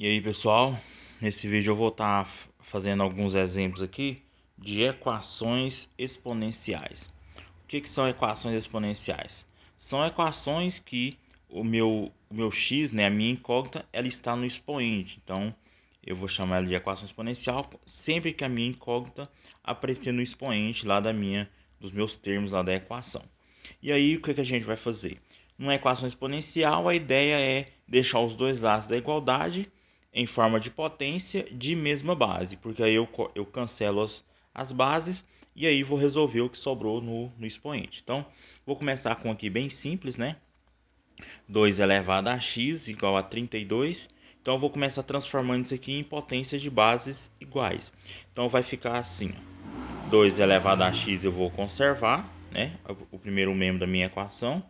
E aí, pessoal, nesse vídeo eu vou estar fazendo alguns exemplos aqui de equações exponenciais. O que são equações exponenciais? São equações que o meu x, né, a minha incógnita, ela está no expoente. Então, eu vou chamar ela de equação exponencial sempre que a minha incógnita aparecer no expoente lá dos meus termos lá da equação. E aí, o que a gente vai fazer? Numa equação exponencial, a ideia é deixar os dois lados da igualdade em forma de potência de mesma base, porque aí eu cancelo as bases e aí vou resolver o que sobrou no expoente. Então, vou começar com aqui bem simples, né? 2 elevado a x igual a 32. Então, eu vou começar transformando isso aqui em potências de bases iguais. Então, vai ficar assim, 2 elevado a x eu vou conservar, né? O primeiro membro da minha equação.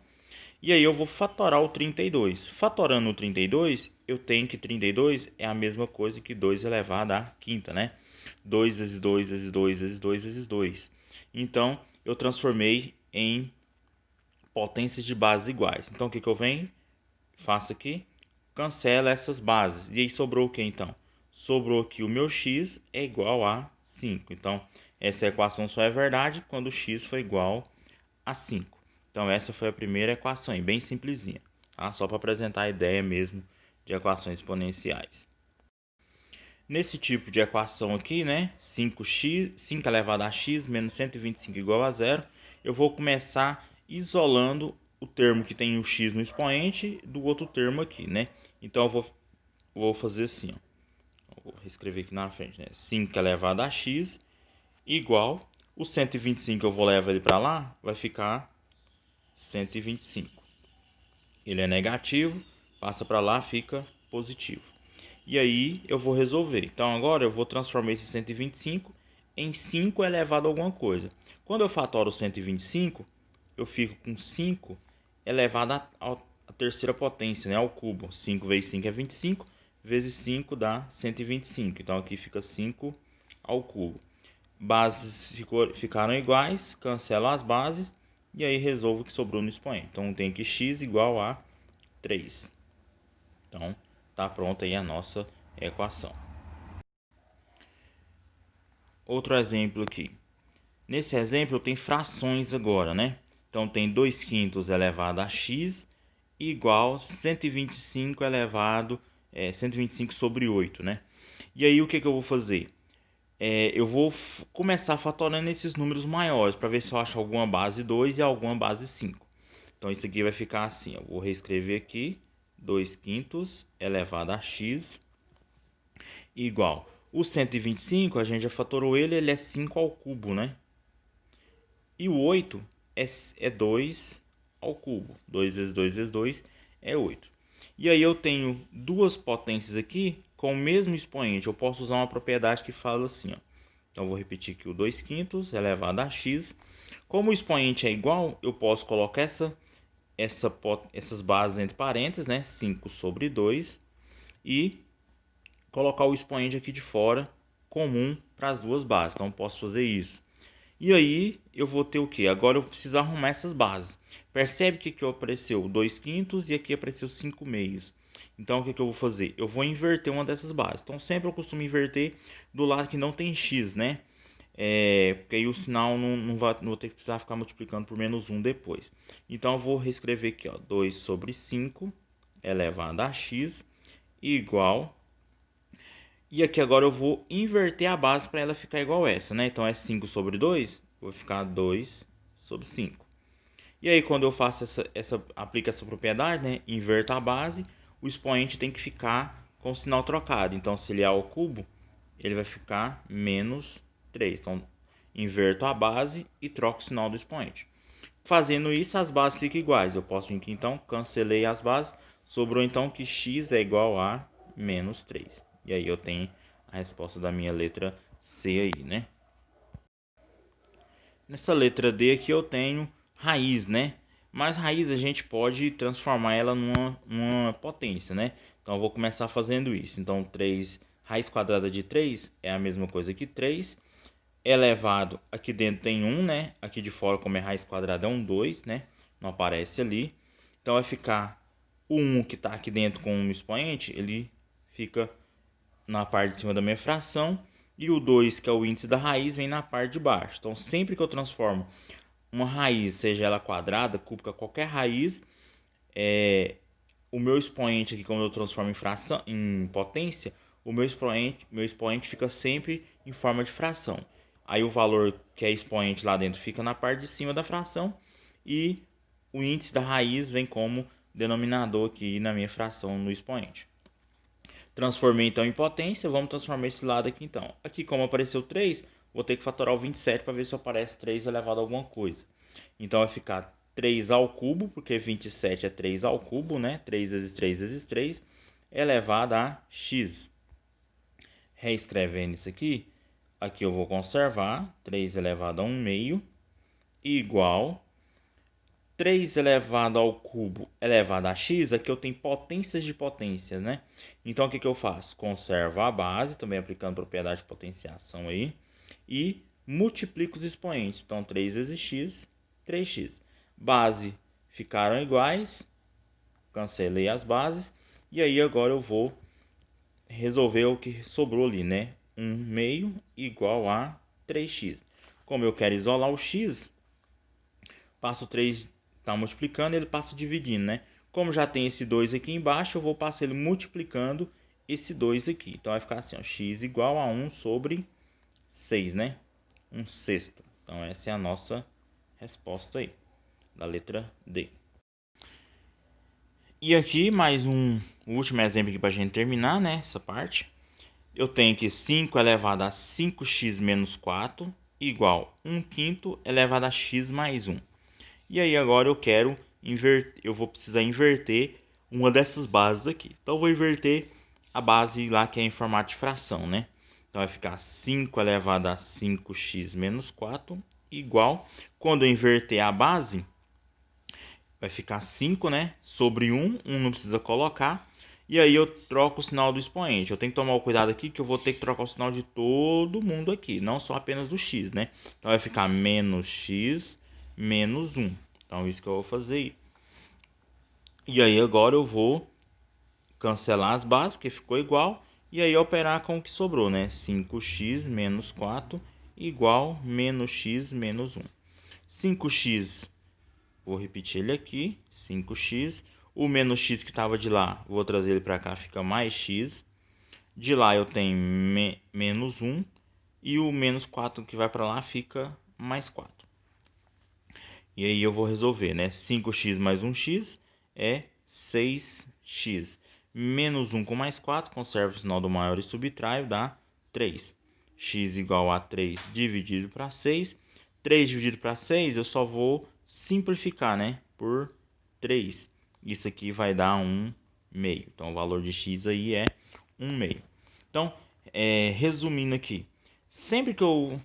E aí eu vou fatorar o 32. Fatorando o 32, eu tenho que 32 é a mesma coisa que 2 elevado à quinta, né? 2 vezes 2 vezes 2 vezes 2 vezes 2. Então, eu transformei em potências de bases iguais. Então, o que eu venho? Faço aqui, cancela essas bases. E aí sobrou o que então? Sobrou que o meu x é igual a 5. Então, essa equação só é verdade quando o x for igual a 5. Então, essa foi a primeira equação, bem simplesinha, tá? Só para apresentar a ideia mesmo de equações exponenciais. Nesse tipo de equação aqui, né, 5 elevado a x menos 125 igual a zero, eu vou começar isolando o termo que tem o x no expoente do outro termo aqui, né? Então, eu vou fazer assim, ó. Vou reescrever aqui na frente, né? 5 elevado a x igual, o 125 eu vou levar ele para lá, vai ficar 125. Ele é negativo, passa para lá, fica positivo. E aí eu vou resolver. Então agora eu vou transformar esse 125 em 5 elevado a alguma coisa. Quando eu fatoro 125, eu fico com 5 elevado à terceira potência, né, ao cubo. 5 vezes 5 é 25, vezes 5 dá 125. Então aqui fica 5 ao cubo. Bases ficaram iguais, cancelo as bases e aí resolvo o que sobrou no expoente. Então tem que x igual a 3. Então tá pronta aí a nossa equação. Outro exemplo aqui. Nesse exemplo tem frações agora, né? Então tem 2 quintos elevado a x igual 125 elevado 125 sobre 8, né? E aí o que eu vou fazer? Eu vou começar fatorando esses números maiores para ver se eu acho alguma base 2 e alguma base 5. Então isso aqui vai ficar assim, eu vou reescrever aqui, 2 quintos elevado a x igual. O 125, a gente já fatorou ele é 5 ao cubo, né? E o 8 é 2 ao cubo. 2 vezes 2 vezes 2 é 8. E aí eu tenho duas potências aqui com o mesmo expoente. Eu posso usar uma propriedade que fala assim, ó. Então, eu vou repetir aqui o 2 quintos elevado a x. Como o expoente é igual, eu posso colocar essas bases entre parênteses, né? 5 sobre 2. E colocar o expoente aqui de fora comum para as duas bases. Então, eu posso fazer isso. E aí, eu vou ter o que? Agora eu preciso arrumar essas bases. Percebe que aqui apareceu 2 quintos e aqui apareceu 5 meios. Então, o que eu vou fazer? Eu vou inverter uma dessas bases. Então, sempre eu costumo inverter do lado que não tem x, né? Porque aí o sinal não vou ter que precisar ficar multiplicando por menos 1 depois. Então, eu vou reescrever aqui, ó, 2 sobre 5 elevado a x igual. E aqui agora eu vou inverter a base para ela ficar igual a essa, né? Então é 5 sobre 2, vai ficar 2 sobre 5. E aí quando eu faço aplico essa propriedade, né? Inverto a base, o expoente tem que ficar com o sinal trocado. Então se ele é ao cubo, ele vai ficar menos 3. Então inverto a base e troco o sinal do expoente. Fazendo isso, as bases ficam iguais. Eu posso vir aqui então, cancelei as bases, sobrou então que x é igual a menos 3. E aí eu tenho a resposta da minha letra C aí, né? Nessa letra D aqui eu tenho raiz, né? Mas raiz a gente pode transformar ela numa potência, né? Então eu vou começar fazendo isso. Então 3, raiz quadrada de 3 é a mesma coisa que 3. Elevado, aqui dentro tem 1, né? Aqui de fora, como é raiz quadrada, é um 2, né? Não aparece ali. Então vai ficar o 1 que está aqui dentro com um expoente, ele fica na parte de cima da minha fração e o 2, que é o índice da raiz, vem na parte de baixo. Então, sempre que eu transformo uma raiz, seja ela quadrada, cúbica, qualquer raiz, o meu expoente aqui, quando eu transformo em fração, em potência, o meu expoente fica sempre em forma de fração. Aí o valor que é expoente lá dentro fica na parte de cima da fração e o índice da raiz vem como denominador aqui na minha fração no expoente. Transformei então em potência, vamos transformar esse lado aqui então. Aqui como apareceu 3, vou ter que fatorar o 27 para ver se aparece 3 elevado a alguma coisa. Então vai ficar 3 ao cubo, porque 27 é 3 ao cubo, né? 3 vezes 3 vezes 3, elevado a x. Reescrevendo isso aqui, aqui eu vou conservar 3 elevado a 1 meio, igual 3 elevado ao cubo elevado a x, aqui eu tenho potências de potências, né? Então, o que eu faço? Conservo a base, também aplicando propriedade de potenciação aí, e multiplico os expoentes. Então, 3 vezes x, 3x. Base ficaram iguais, cancelei as bases, e aí agora eu vou resolver o que sobrou ali, né? 1 meio igual a 3x. Como eu quero isolar o x, passo 3, tá multiplicando, ele passa dividindo, né? Como já tem esse 2 aqui embaixo, eu vou passar ele multiplicando esse 2 aqui. Então vai ficar assim, ó, x igual a 1 sobre 6, né? 1/6. Então essa é a nossa resposta aí, da letra D. E aqui mais um último exemplo aqui para a gente terminar, né? Essa parte. Eu tenho que 5 elevado a 5x menos 4 igual 1/5 elevado a x mais 1. E aí agora eu quero inverter, eu vou precisar inverter uma dessas bases aqui. Então eu vou inverter a base lá que é em formato de fração, né? Então vai ficar 5 elevado a 5x menos 4 igual, quando eu inverter a base, vai ficar 5, né? Sobre 1, 1 não precisa colocar. E aí eu troco o sinal do expoente. Eu tenho que tomar o cuidado aqui que eu vou ter que trocar o sinal de todo mundo aqui, não só apenas do x, né? Então vai ficar menos x menos 1. Então isso que eu vou fazer. E aí agora eu vou cancelar as bases, porque ficou igual. E aí operar com o que sobrou, né? 5x menos 4 igual menos x menos 1. 5x, vou repetir ele aqui, 5x. O menos x que estava de lá, vou trazer ele para cá, fica mais x. De lá eu tenho menos 1. E o menos 4 que vai para lá fica mais 4. E aí eu vou resolver, né? 5x mais 1x é 6x. Menos 1 com mais 4, conservo o sinal do maior e subtraio, dá 3. X igual a 3 dividido para 6. 3 dividido para 6, eu só vou simplificar, né? Por 3. Isso aqui vai dar 1 meio. Então, o valor de x aí é 1 meio. Então, resumindo aqui. Sempre que eu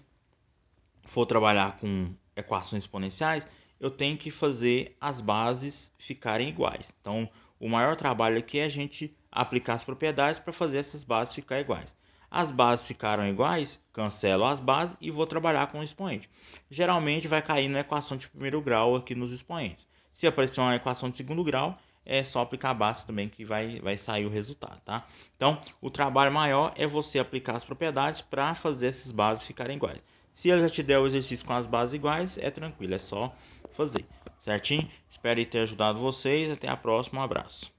for trabalhar com equações exponenciais, eu tenho que fazer as bases ficarem iguais. Então, o maior trabalho aqui é a gente aplicar as propriedades para fazer essas bases ficarem iguais. As bases ficaram iguais, cancelo as bases e vou trabalhar com o expoente. Geralmente vai cair na equação de primeiro grau aqui nos expoentes. Se aparecer uma equação de segundo grau, é só aplicar a base também que vai sair o resultado, tá? Então, o trabalho maior é você aplicar as propriedades para fazer essas bases ficarem iguais. Se ele já te der o exercício com as bases iguais, é tranquilo, é só fazer, certinho? Espero ter ajudado vocês, até a próxima, um abraço.